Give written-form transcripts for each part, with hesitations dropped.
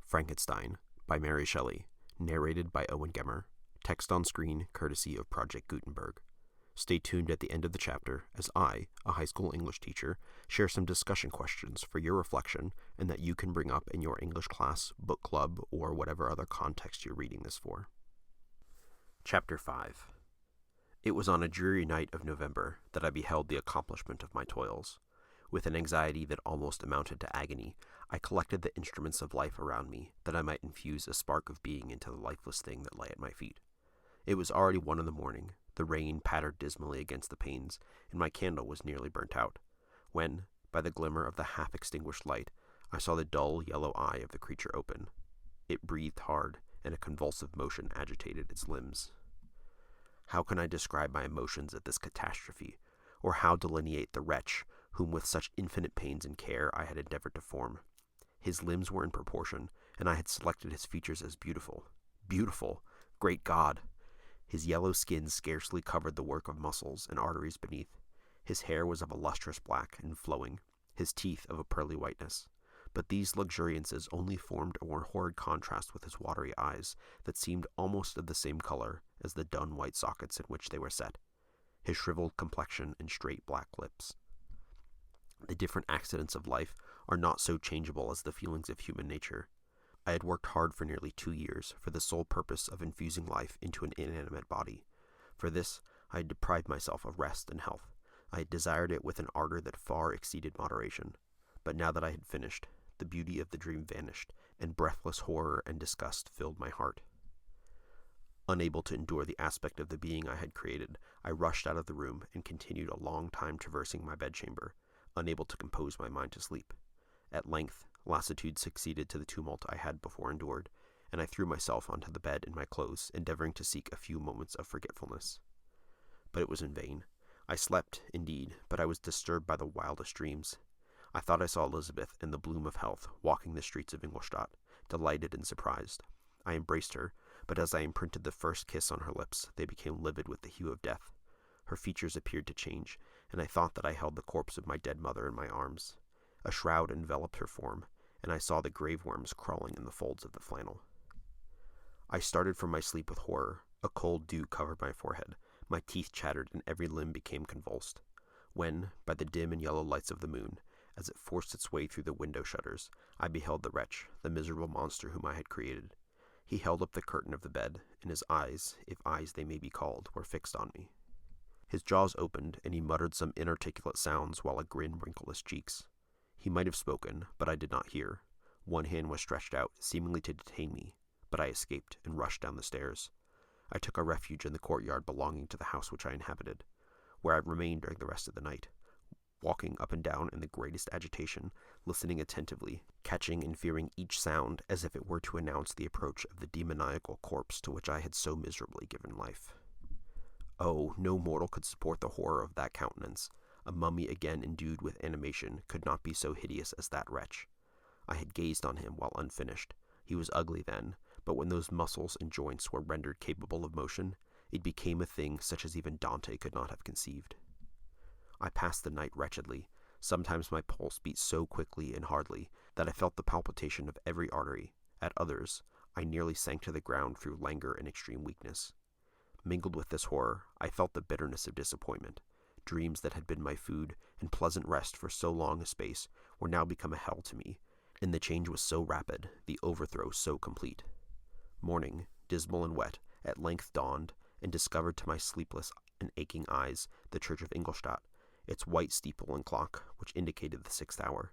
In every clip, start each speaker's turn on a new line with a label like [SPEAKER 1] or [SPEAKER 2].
[SPEAKER 1] Frankenstein by Mary Shelley, narrated by Owen Gemmer, text on screen courtesy of Project Gutenberg. Stay tuned at the end of the chapter as I, a high school English teacher, share some discussion questions for your reflection and that you can bring up in your English class, book club, or whatever other context you're reading this for. Chapter 5. It was on a dreary night of November that I beheld the accomplishment of my toils. With an anxiety that almost amounted to agony, I collected the instruments of life around me, that I might infuse a spark of being into the lifeless thing that lay at my feet. It was already 1 a.m, the rain pattered dismally against the panes, and my candle was nearly burnt out, when, by the glimmer of the half-extinguished light, I saw the dull yellow eye of the creature open. It breathed hard, and a convulsive motion agitated its limbs. How can I describe my emotions at this catastrophe, or how delineate the wretch whom with such infinite pains and care I had endeavored to form? His limbs were in proportion, and I had selected his features as beautiful. Beautiful! Great God! His yellow skin scarcely covered the work of muscles and arteries beneath. His hair was of a lustrous black and flowing, his teeth of a pearly whiteness. But these luxuriances only formed a more horrid contrast with his watery eyes that seemed almost of the same color as the dun white sockets in which they were set, his shriveled complexion and straight black lips. The different accidents of life are not so changeable as the feelings of human nature. I had worked hard for nearly 2 years for the sole purpose of infusing life into an inanimate body. For this, I had deprived myself of rest and health. I had desired it with an ardor that far exceeded moderation. But now that I had finished, the beauty of the dream vanished, and breathless horror and disgust filled my heart. Unable to endure the aspect of the being I had created, I rushed out of the room and continued a long time traversing my bedchamber, unable to compose my mind to sleep. At length, lassitude succeeded to the tumult I had before endured, and I threw myself onto the bed in my clothes, endeavoring to seek a few moments of forgetfulness. But it was in vain. I slept, indeed, but I was disturbed by the wildest dreams. I thought I saw Elizabeth, in the bloom of health, walking the streets of Ingolstadt, delighted and surprised. I embraced her, but as I imprinted the first kiss on her lips, they became livid with the hue of death. Her features appeared to change, and I thought that I held the corpse of my dead mother in my arms. A shroud enveloped her form, and I saw the grave worms crawling in the folds of the flannel. I started from my sleep with horror. A cold dew covered my forehead, my teeth chattered, and every limb became convulsed. When, by the dim and yellow lights of the moon, as it forced its way through the window shutters, I beheld the wretch, the miserable monster whom I had created. He held up the curtain of the bed, and his eyes, if eyes they may be called, were fixed on me. His jaws opened, and he muttered some inarticulate sounds while a grin wrinkled his cheeks. He might have spoken, but I did not hear. One hand was stretched out, seemingly to detain me, but I escaped and rushed down the stairs. I took a refuge in the courtyard belonging to the house which I inhabited, where I remained during the rest of the night, walking up and down in the greatest agitation, listening attentively, catching and fearing each sound as if it were to announce the approach of the demoniacal corpse to which I had so miserably given life. Oh, no mortal could support the horror of that countenance. A mummy again endued with animation could not be so hideous as that wretch. I had gazed on him while unfinished. He was ugly then, but when those muscles and joints were rendered capable of motion, it became a thing such as even Dante could not have conceived. I passed the night wretchedly. Sometimes my pulse beat so quickly and hardly that I felt the palpitation of every artery. At others, I nearly sank to the ground through languor and extreme weakness. Mingled with this horror, I felt the bitterness of disappointment. Dreams that had been my food and pleasant rest for so long a space were now become a hell to me, and the change was so rapid, the overthrow so complete. Morning, dismal and wet, at length dawned, and discovered to my sleepless and aching eyes the church of Ingolstadt, its white steeple and clock, which indicated the 6th hour.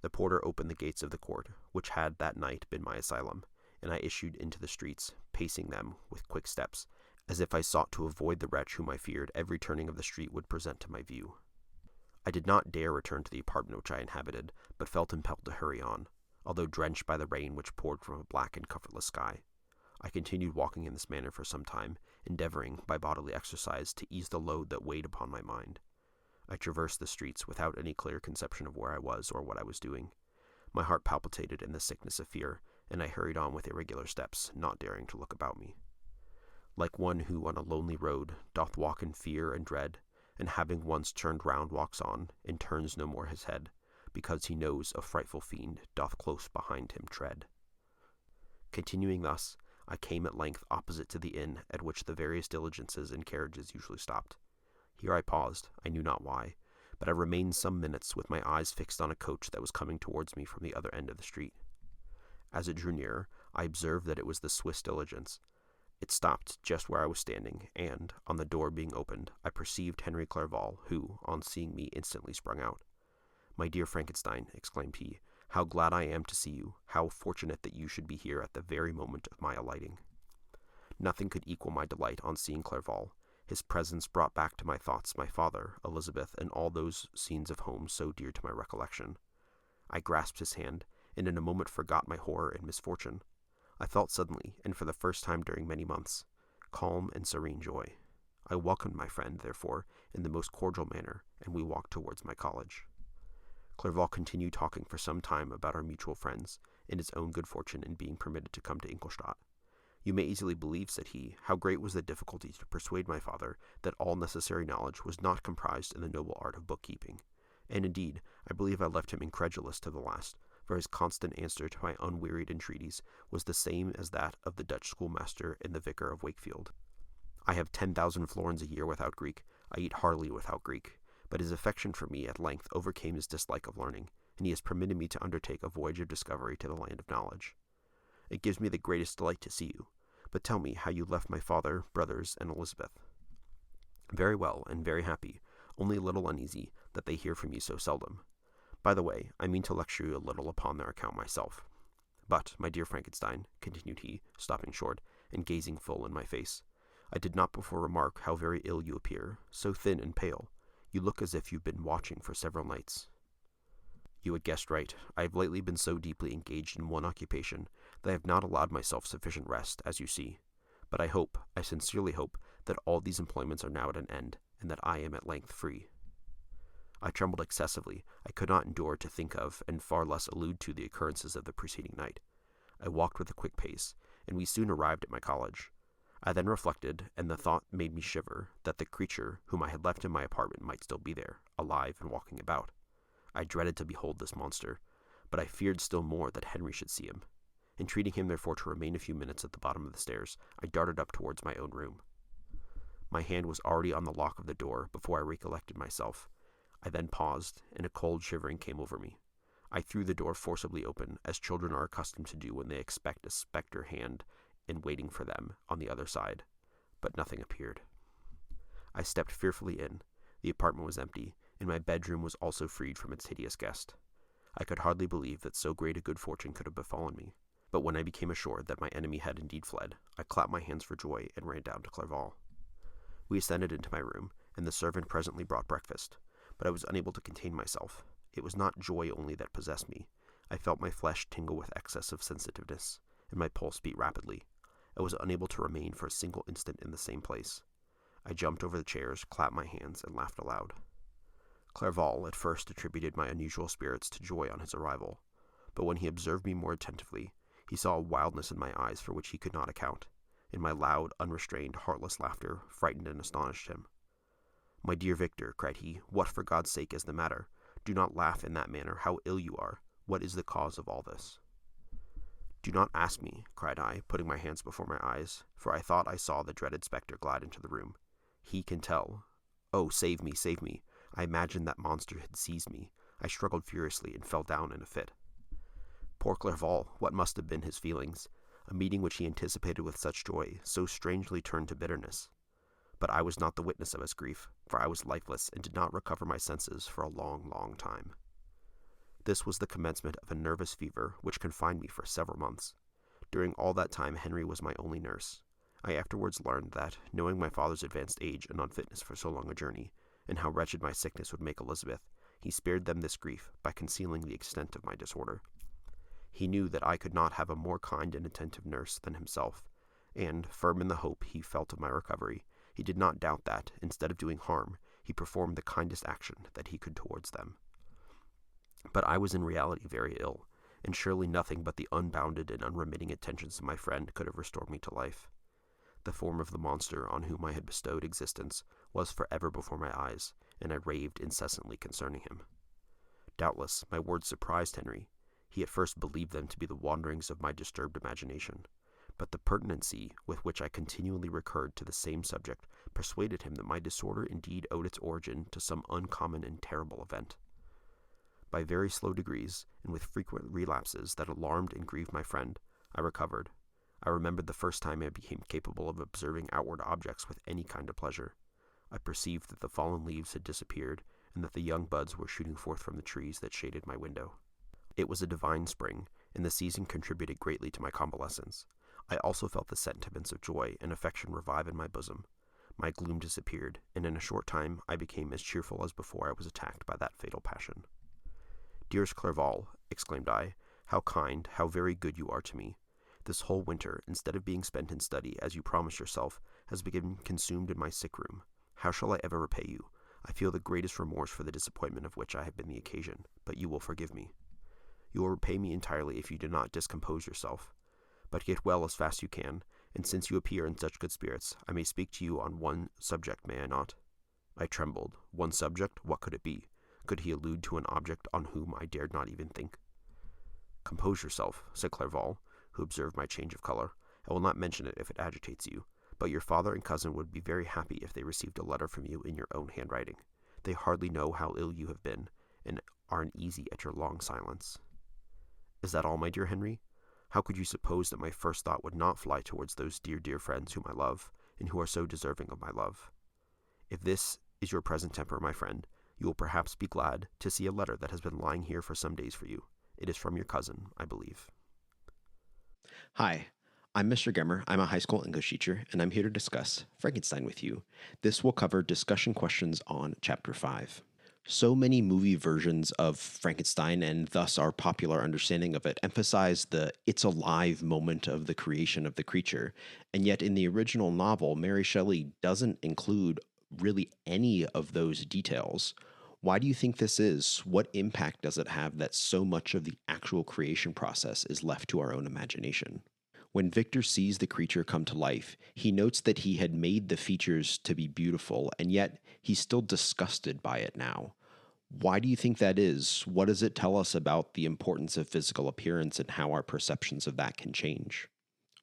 [SPEAKER 1] The porter opened the gates of the court, which had that night been my asylum, and I issued into the streets, pacing them with quick steps, as if I sought to avoid the wretch whom I feared every turning of the street would present to my view. I did not dare return to the apartment which I inhabited, but felt impelled to hurry on, although drenched by the rain which poured from a black and comfortless sky. I continued walking in this manner for some time, endeavoring, by bodily exercise, to ease the load that weighed upon my mind. I traversed the streets without any clear conception of where I was or what I was doing. My heart palpitated in the sickness of fear, and I hurried on with irregular steps, not daring to look about me. Like one who on a lonely road doth walk in fear and dread, and having once turned round walks on, and turns no more his head, because he knows a frightful fiend doth close behind him tread. Continuing thus, I came at length opposite to the inn at which the various diligences and carriages usually stopped. Here I paused, I knew not why, but I remained some minutes with my eyes fixed on a coach that was coming towards me from the other end of the street. As it drew nearer, I observed that it was the Swiss diligence. It stopped just where I was standing, and, on the door being opened, I perceived Henry Clerval, who, on seeing me, instantly sprung out. "My dear Frankenstein," exclaimed he, "how glad I am to see you! How fortunate that you should be here at the very moment of my alighting!" Nothing could equal my delight on seeing Clerval. His presence brought back to my thoughts my father, Elizabeth, and all those scenes of home so dear to my recollection. I grasped his hand, and in a moment forgot my horror and misfortune. I felt suddenly, and for the first time during many months, calm and serene joy. I welcomed my friend, therefore, in the most cordial manner, and we walked towards my college. Clerval continued talking for some time about our mutual friends, and his own good fortune in being permitted to come to Ingolstadt. "You may easily believe," said he, "how great was the difficulty to persuade my father that all necessary knowledge was not comprised in the noble art of bookkeeping. And indeed, I believe I left him incredulous to the last, for his constant answer to my unwearied entreaties was the same as that of the Dutch schoolmaster and the vicar of Wakefield. I have 10,000 florins a year without Greek. I eat heartily without Greek. But his affection for me at length overcame his dislike of learning, and he has permitted me to undertake a voyage of discovery to the land of knowledge. It gives me the greatest delight to see you. But tell me how you left my father, brothers, and Elizabeth." "Very well, and very happy, only a little uneasy that they hear from you so seldom. By the way, I mean to lecture you a little upon their account myself. But, my dear Frankenstein," continued he, stopping short, and gazing full in my face, "I did not before remark how very ill you appear, so thin and pale. You look as if you've been watching for several nights." "You had guessed right. I have lately been so deeply engaged in one occupation that I have not allowed myself sufficient rest, as you see. But I sincerely hope, that all these employments are now at an end, and that I am at length free." I trembled excessively. I could not endure to think of, and far less allude to, the occurrences of the preceding night. I walked with a quick pace, and we soon arrived at my college. I then reflected, and the thought made me shiver, that the creature whom I had left in my apartment might still be there, alive and walking about. I dreaded to behold this monster, but I feared still more that Henry should see him. Entreating him, therefore, to remain a few minutes at the bottom of the stairs, I darted up towards my own room. My hand was already on the lock of the door before I recollected myself. I then paused, and a cold shivering came over me. I threw the door forcibly open, as children are accustomed to do when they expect a spectre hand and waiting for them on the other side, but nothing appeared. I stepped fearfully in. The apartment was empty, and my bedroom was also freed from its hideous guest. I could hardly believe that so great a good fortune could have befallen me, but when I became assured that my enemy had indeed fled, I clapped my hands for joy and ran down to Clerval. We ascended into my room, and the servant presently brought breakfast, but I was unable to contain myself. It was not joy only that possessed me. I felt my flesh tingle with excess of sensitiveness, and my pulse beat rapidly. I was unable to remain for a single instant in the same place. I jumped over the chairs, clapped my hands, and laughed aloud. Clerval at first attributed my unusual spirits to joy on his arrival, but when he observed me more attentively, he saw a wildness in my eyes for which he could not account, and my loud, unrestrained, heartless laughter frightened and astonished him. "My dear Victor," cried he, "what for God's sake is the matter? Do not laugh in that manner. How ill you are! What is the cause of all this?" "Do not ask me," cried I, putting my hands before my eyes, for I thought I saw the dreaded spectre glide into the room. "He can tell. Oh, save me, save me! I imagined that monster had seized me. I struggled furiously and fell down in a fit." Poor Clerval, what must have been his feelings? A meeting which he anticipated with such joy, so strangely turned to bitterness. But I was not the witness of his grief, for I was lifeless and did not recover my senses for a long, long time. This was the commencement of a nervous fever which confined me for several months. During all that time Henry was my only nurse. I afterwards learned that, knowing my father's advanced age and unfitness for so long a journey, and how wretched my sickness would make Elizabeth, he spared them this grief by concealing the extent of my disorder. He knew that I could not have a more kind and attentive nurse than himself, and, firm in the hope he felt of my recovery, he did not doubt that, instead of doing harm, he performed the kindest action that he could towards them. But I was in reality very ill, and surely nothing but the unbounded and unremitting attentions of my friend could have restored me to life. The form of the monster on whom I had bestowed existence was for ever before my eyes, and I raved incessantly concerning him. Doubtless, my words surprised Henry. He at first believed them to be the wanderings of my disturbed imagination, but the pertinency with which I continually recurred to the same subject persuaded him that my disorder indeed owed its origin to some uncommon and terrible event. By very slow degrees, and with frequent relapses that alarmed and grieved my friend, I recovered. I remembered the first time I became capable of observing outward objects with any kind of pleasure. I perceived that the fallen leaves had disappeared, and that the young buds were shooting forth from the trees that shaded my window. It was a divine spring, and the season contributed greatly to my convalescence. I also felt the sentiments of joy and affection revive in my bosom. My gloom disappeared, and in a short time I became as cheerful as before I was attacked by that fatal passion. "Dearest Clerval," exclaimed I, "how kind, how very good you are to me. This whole winter, instead of being spent in study, as you promised yourself, has been consumed in my sick room. How shall I ever repay you? I feel the greatest remorse for the disappointment of which I have been the occasion, but you will forgive me. You will repay me entirely if you do not discompose yourself. But get well as fast as you can, and since you appear in such good spirits, I may speak to you on one subject, may I not?" I trembled. One subject? What could it be? Could he allude to an object on whom I dared not even think? "Compose yourself," said Clerval, who observed my change of color. "I will not mention it if it agitates you, but your father and cousin would be very happy if they received a letter from you in your own handwriting. They hardly know how ill you have been, and are uneasy at your long silence." "Is that all, my dear Henry? How could you suppose that my first thought would not fly towards those dear, dear friends whom I love, and who are so deserving of my love? If this is your present temper, my friend, you will perhaps be glad to see a letter that has been lying here for some days for you. It is from your cousin, I believe."
[SPEAKER 2] Hi, I'm Mr. Gemmer. I'm a high school English teacher, and I'm here to discuss Frankenstein with you. This will cover discussion questions on Chapter 5. So many movie versions of Frankenstein, and thus our popular understanding of it, emphasize the "it's alive" moment of the creation of the creature, and yet in the original novel, Mary Shelley doesn't include really any of those details. Why do you think this is? What impact does it have that so much of the actual creation process is left to our own imagination? When Victor sees the creature come to life, he notes that he had made the features to be beautiful, and yet he's still disgusted by it now. Why do you think that is? What does it tell us about the importance of physical appearance and how our perceptions of that can change?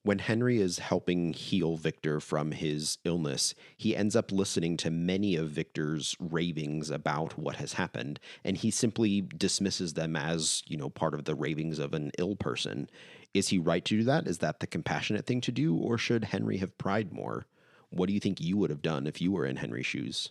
[SPEAKER 2] When Henry is helping heal Victor from his illness, he ends up listening to many of Victor's ravings about what has happened, and he simply dismisses them as, part of the ravings of an ill person. Is he right to do that? Is that the compassionate thing to do, or should Henry have pried more? What do you think you would have done if you were in Henry's shoes?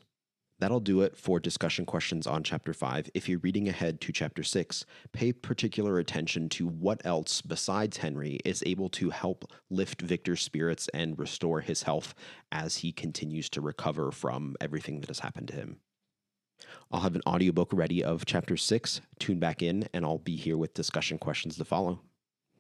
[SPEAKER 2] That'll do it for discussion questions on Chapter 5. If you're reading ahead to Chapter 6, pay particular attention to what else besides Henry is able to help lift Victor's spirits and restore his health as he continues to recover from everything that has happened to him. I'll have an audiobook ready of Chapter 6. Tune back in, and I'll be here with discussion questions to follow.